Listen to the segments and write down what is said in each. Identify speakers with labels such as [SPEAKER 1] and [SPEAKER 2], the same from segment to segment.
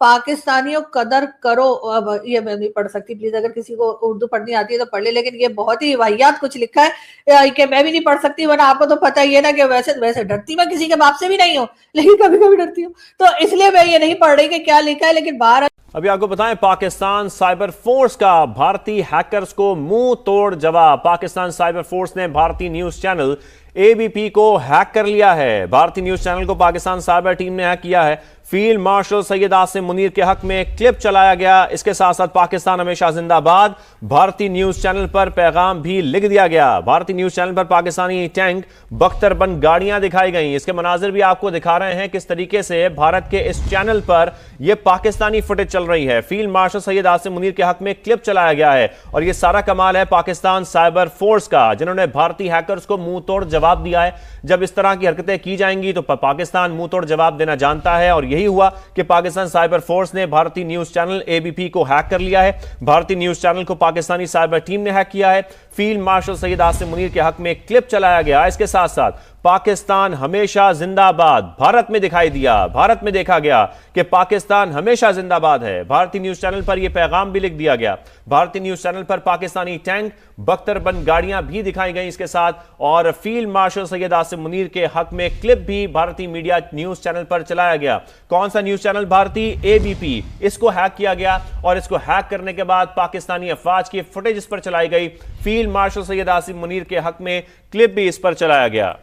[SPEAKER 1] पाकिस्तानियों कदर करो। अब ये मैं नहीं पढ़ सकती, प्लीज अगर किसी को उर्दू पढ़नी आती है तो पढ़ ले, लेकिन ये बहुत ही वाहियात कुछ लिखा है कि मैं भी नहीं पढ़ सकती, वरना आपको तो पता ही है ना कि वैसे डरती मैं किसी के बाप से भी नहीं हूँ, लेकिन कभी कभी डरती हूँ, तो इसलिए मैं ये नहीं पढ़ रही कि क्या लिखा है। लेकिन बाहर
[SPEAKER 2] अभी आपको बताएं, पाकिस्तान साइबर फोर्स का भारतीय हैकर्स को मुंह तोड़ जवाब। पाकिस्तान साइबर फोर्स ने भारतीय न्यूज चैनल एबीपी को हैक कर लिया है। भारतीय न्यूज चैनल को पाकिस्तान साइबर टीम ने हैक किया है। फील्ड मार्शल सैयद आसिम मुनीर के हक में क्लिप चलाया गया। इसके साथ साथ पाकिस्तान हमेशा जिंदाबाद भारतीय न्यूज चैनल पर पैगाम भी लिख दिया गया। भारतीय न्यूज चैनल पर पाकिस्तानी टैंक बख्तरबंद गाड़ियां दिखाई गई। इसके मनाजिर भी आपको दिखा रहे हैं किस तरीके से भारत के इस चैनल पर यह पाकिस्तानी फुटेज चल रही है। फील्ड मार्शल सैयद आसिम मुनीर के हक में क्लिप चलाया गया है और यह सारा कमाल है पाकिस्तान साइबर फोर्स का, जिन्होंने भारतीय हैकर्स को मुंह तोड़ जवाब दिया है। जब इस तरह की हरकतें की जाएंगी तो पाकिस्तान मुंह तोड़ जवाब देना जानता है, और यही हुआ कि पाकिस्तान साइबर फोर्स ने भारतीय न्यूज चैनल एबीपी को हैक कर लिया है। भारतीय न्यूज चैनल को पाकिस्तानी साइबर टीम ने हैक किया है। फील्ड मार्शल सैयद आसिम मुनीर के हक में क्लिप चलाया गया। इसके साथ साथ पाकिस्तान हमेशा जिंदाबाद भारत में दिखाई दिया। भारत में देखा गया कि पाकिस्तान हमेशा जिंदाबाद है। भारतीय न्यूज चैनल पर यह पैगाम भी लिख दिया गया। भारतीय न्यूज चैनल पर पाकिस्तानी टैंक बख्तरबंद गाड़ियां भी दिखाई गई इसके साथ, और फील्ड मार्शल सैयद आसिम मुनीर के हक में क्लिप भी भारतीय मीडिया न्यूज चैनल पर चलाया गया। कौन सा न्यूज चैनल? भारतीय एबीपी। इसको हैक किया गया और इसको हैक करने के बाद पाकिस्तानी अफवाज की फुटेज इस पर चलाई गई। फील्ड मार्शल सैयद आसिम मुनीर के हक में क्लिप भी इस पर चलाया गया।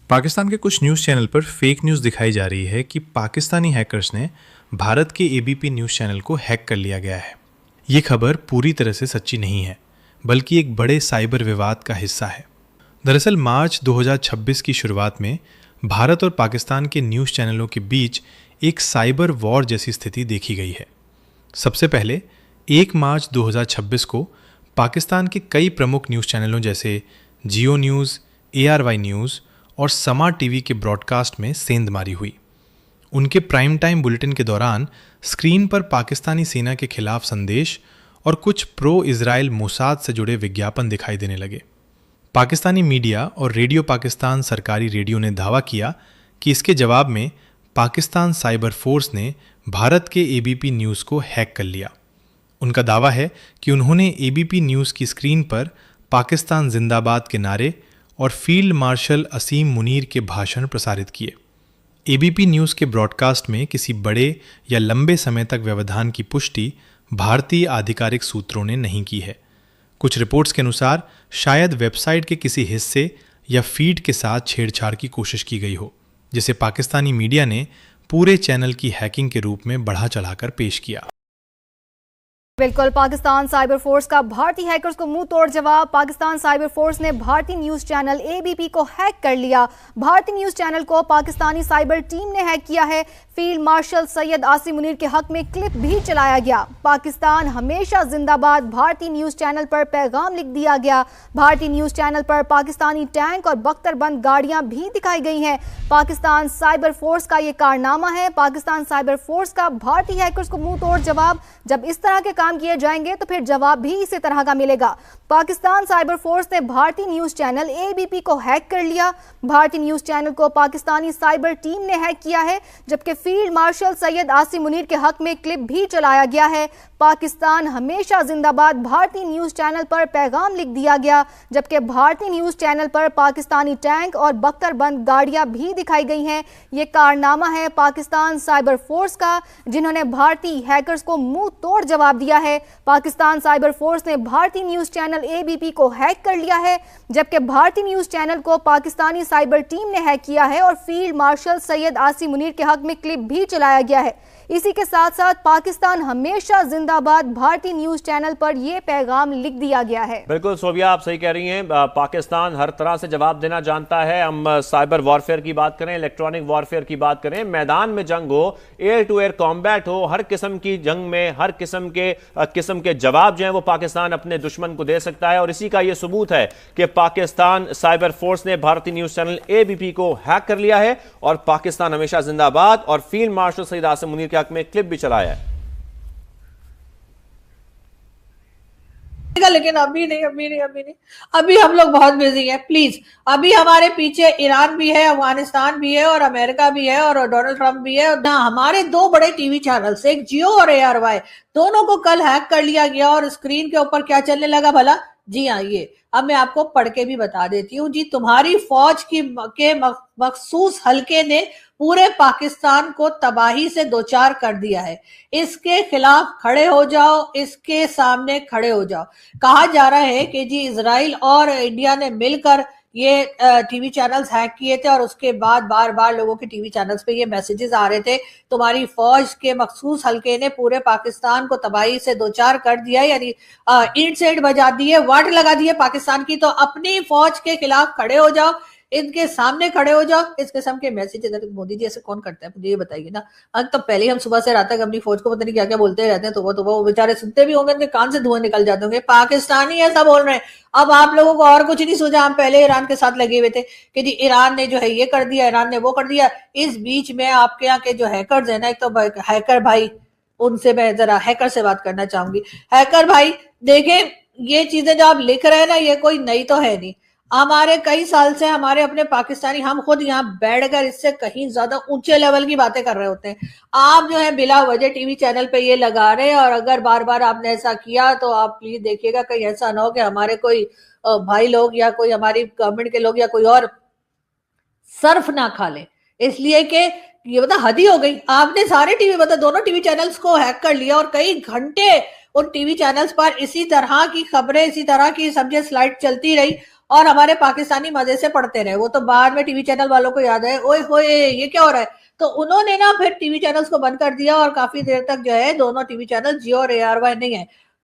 [SPEAKER 3] पाकिस्तान के कुछ न्यूज़ चैनल पर फेक न्यूज़ दिखाई जा रही है कि पाकिस्तानी हैकर्स ने भारत के एबीपी न्यूज़ चैनल को हैक कर लिया गया है। ये खबर पूरी तरह से सच्ची नहीं है, बल्कि एक बड़े साइबर विवाद का हिस्सा है। दरअसल मार्च 2026 की शुरुआत में भारत और पाकिस्तान के न्यूज़ चैनलों के बीच एक साइबर वॉर जैसी स्थिति देखी गई है। सबसे पहले 1 मार्च 2026 को पाकिस्तान के कई प्रमुख न्यूज़ चैनलों जैसे जियो न्यूज़, ARY न्यूज़ और समा टीवी के ब्रॉडकास्ट में सेंधमारी हुई। उनके प्राइम टाइम बुलेटिन के दौरान स्क्रीन पर पाकिस्तानी सेना के खिलाफ संदेश और कुछ प्रो इजराइल मोसाद से जुड़े विज्ञापन दिखाई देने लगे। पाकिस्तानी मीडिया और रेडियो पाकिस्तान सरकारी रेडियो ने दावा किया कि इसके जवाब में पाकिस्तान साइबर फोर्स ने भारत के एबीपी न्यूज़ को हैक कर लिया। उनका दावा है कि उन्होंने एबीपी न्यूज़ की स्क्रीन पर पाकिस्तान जिंदाबाद के नारे और फील्ड मार्शल आसिम मुनीर के भाषण प्रसारित किए। एबीपी न्यूज़ के ब्रॉडकास्ट में किसी बड़े या लंबे समय तक व्यवधान की पुष्टि भारतीय आधिकारिक सूत्रों ने नहीं की है। कुछ रिपोर्ट्स के अनुसार शायद वेबसाइट के किसी हिस्से या फीड के साथ छेड़छाड़ की कोशिश की गई हो, जिसे पाकिस्तानी मीडिया ने पूरे चैनल की हैकिंग के रूप में बढ़ा चढ़ाकर पेश किया।
[SPEAKER 4] बिल्कुल, पाकिस्तान साइबर फोर्स का भारतीय हैकर्स को मुंह तोड़ जवाब। पाकिस्तान साइबर फोर्स ने भारतीय न्यूज चैनल एबीपी को हैक कर लिया। भारतीय न्यूज चैनल को पाकिस्तानी साइबर टीम ने हैक किया है। फील्ड मार्शल सैयद आसिम मुनीर के हक में क्लिप भी चलाया गया। पाकिस्तान हमेशा जिंदाबाद भारतीय न्यूज चैनल पर पैगाम लिख दिया गया। भारतीय न्यूज चैनल पर पाकिस्तानी टैंक और बख्तरबंद गाड़ियां भी दिखाई गई हैं। पाकिस्तान साइबर फोर्स का ये कारनामा है। पाकिस्तान साइबर फोर्स का भारतीय हैकर्स को मुंह तोड़ जवाब। जब इस तरह के काम किए जाएंगे तो फिर जवाब भी इसी तरह का मिलेगा। पाकिस्तान साइबर फोर्स ने भारतीय न्यूज चैनल एबीपी को हैक कर लिया। भारतीय न्यूज चैनल को पाकिस्तानी साइबर टीम ने हैक किया है, जबकि फील्ड मार्शल सैयद आसिम मुनीर के हक में क्लिप भी चलाया गया है। पाकिस्तान हमेशा जिंदाबाद भारतीय न्यूज चैनल पर पैगाम लिख दिया गया, जबकि भारतीय न्यूज चैनल पर पाकिस्तानी टैंक और बख्तरबंद गाड़ियां भी दिखाई गई हैं। ये कारनामा है पाकिस्तान साइबर फोर्स का, जिन्होंने भारतीय हैकर्स को मुंह तोड़ जवाब दिया है। पाकिस्तान साइबर फोर्स ने भारतीय न्यूज चैनल एबीपी को हैक कर लिया है, जबकि भारतीय न्यूज चैनल को पाकिस्तानी साइबर टीम ने हैक किया है और फील्ड मार्शल सैयद आसिम मुनीर के हक में क्लिप भी चलाया गया है। इसी के साथ साथ पाकिस्तान हमेशा जिंदाबाद भारतीय न्यूज चैनल पर यह पैगाम लिख दिया गया है।
[SPEAKER 2] बिल्कुल सोबिया, आप सही कह रही हैं। पाकिस्तान हर तरह से जवाब देना जानता है। हम साइबर वॉरफेयर की बात करें, इलेक्ट्रॉनिक वॉरफेयर की बात करें, मैदान में जंग हो, एयर टू एयर कॉम्बैट हो, हर किस्म की जंग में हर किस्म के जवाब जो है वो पाकिस्तान अपने दुश्मन को दे सकता है। और इसी का यह सबूत है कि पाकिस्तान साइबर फोर्स ने भारतीय न्यूज चैनल एबीपी को हैक कर लिया है और पाकिस्तान हमेशा जिंदाबाद और फील्ड मार्शल सैयद आसिम मुनीर के हक में क्लिप भी चलाया है।
[SPEAKER 1] लेकिन अभी नहीं, अभी हम लोग बहुत बिजी हैं। प्लीज, अभी हमारे पीछे ईरान भी है, अफगानिस्तान भी है, और अमेरिका भी है, और डोनाल्ड ट्रंप भी है। और हमारे दो बड़े टीवी चैनल्स, एक जियो और ARY, दोनों को कल हैक कर लिया गया। और स्क्रीन के ऊपर क्या चलने लगा भला? जी हाँ, ये अब मैं आपको पढ़ के भी बता देती हूँ जी। तुम्हारी फौज के मखसूस हल्के ने पूरे पाकिस्तान को तबाही से दो चार कर दिया है। इसके खिलाफ खड़े हो जाओ, इसके सामने खड़े हो जाओ। कहा जा रहा है कि जी इजराइल और इंडिया ने मिलकर ये टीवी चैनल्स हैक किए थे, और उसके बाद बार बार लोगों के टीवी चैनल्स पे ये मैसेजेस आ रहे थे, तुम्हारी फौज के मखसूस हल्के ने पूरे पाकिस्तान को तबाही से दो चार कर दिया, यानी ईंट से ईंट बजा दिए, वाट लगा दिए पाकिस्तान की। तो अपनी फौज के खिलाफ खड़े हो जाओ, इनके सामने खड़े हो जाओ। इस किस्म के मैसेज मोदी जी ऐसे कौन करता है, मुझे ये बताइए ना। तो पहले हम सुबह से रात तक अपनी फौज को पता नहीं क्या क्या बोलते रहते हैं, तो वो बेचारे सुनते भी होंगे, उनके कान से धुआं निकल जाते होंगे, पाकिस्तानी ऐसा बोल रहे हैं। अब आप लोगों को और कुछ नहीं सूझा, हम पहले ईरान के साथ लगे हुए थे कि जी ईरान ने जो है ये कर दिया, ईरान ने वो कर दिया। इस बीच में आपके यहाँ के जो हैकर्स है ना, एक तो हैकर भाई, उनसे मैं जरा हैकर से बात करना चाहूंगी। हैकर भाई देखें, ये चीजें जो आप लिख रहे हैं ना, ये कोई नई तो है नहीं। हमारे कई साल से हमारे अपने पाकिस्तानी, हम खुद यहाँ बैठकर इससे कहीं ज्यादा ऊंचे लेवल की बातें कर रहे होते हैं। आप जो है बिला वजह टीवी चैनल पे ये लगा रहे हैं, और अगर बार बार आपने ऐसा किया तो आप प्लीज देखिएगा कहीं ऐसा ना हो कि हमारे कोई भाई लोग या कोई हमारी गवर्नमेंट के लोग या कोई और सर्फ ना खा ले। इसलिए कि ये बता हद ही हो गई। आपने सारे टीवी बता दोनों टीवी चैनल्स को हैक कर लिया, और कई घंटे उन टीवी चैनल्स पर इसी तरह की खबरें, इसी तरह की समझे स्लाइड चलती रही, और हमारे पाकिस्तानी मजे से पढ़ते रहे। वो तो बाद में टीवी चैनल वालों को याद है, ओए होए ये क्या हो रहा है, तो उन्होंने ना फिर टीवी चैनल्स को बंद कर दिया, और काफी देर तक जो है दोनों टीवी चैनल जियो और ARY नहीं है,